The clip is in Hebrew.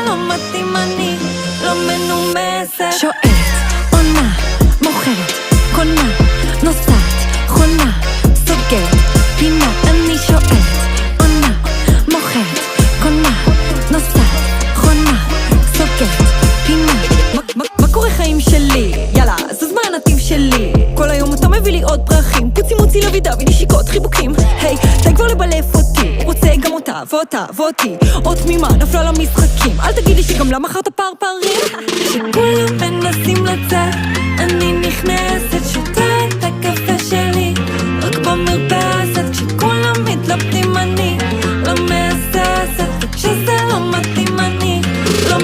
לא מתאים אני לא מנומסת. שואלת, עונה, מוכרת, קונה, נוסעת, חונה, סוגרת, פינה. אני שואלת, עונה, מוכרת, קונה, נוסעת, חונה, סוגרת, פינה. מה קורה חיים שלי? יאללה, זוז מה הנתיב שלי. כל היום אתה מביא לי עוד פרחים, פוצי מוצי לוידה ונשיקות חיבוקים. היי, די כבר לבלף אותי, רוצה גם אותה ואותה ואותי. עוד תמימה נפלה למשחקים, אל תגידי שגם לה מכרת פרפרים. שכולם מנסים לצאת אני נכנסת שותה את הקפה שלי רק במרפסת. כשכולם מתלבטים אני לא מהססת וכשזה לא מתאים אני לא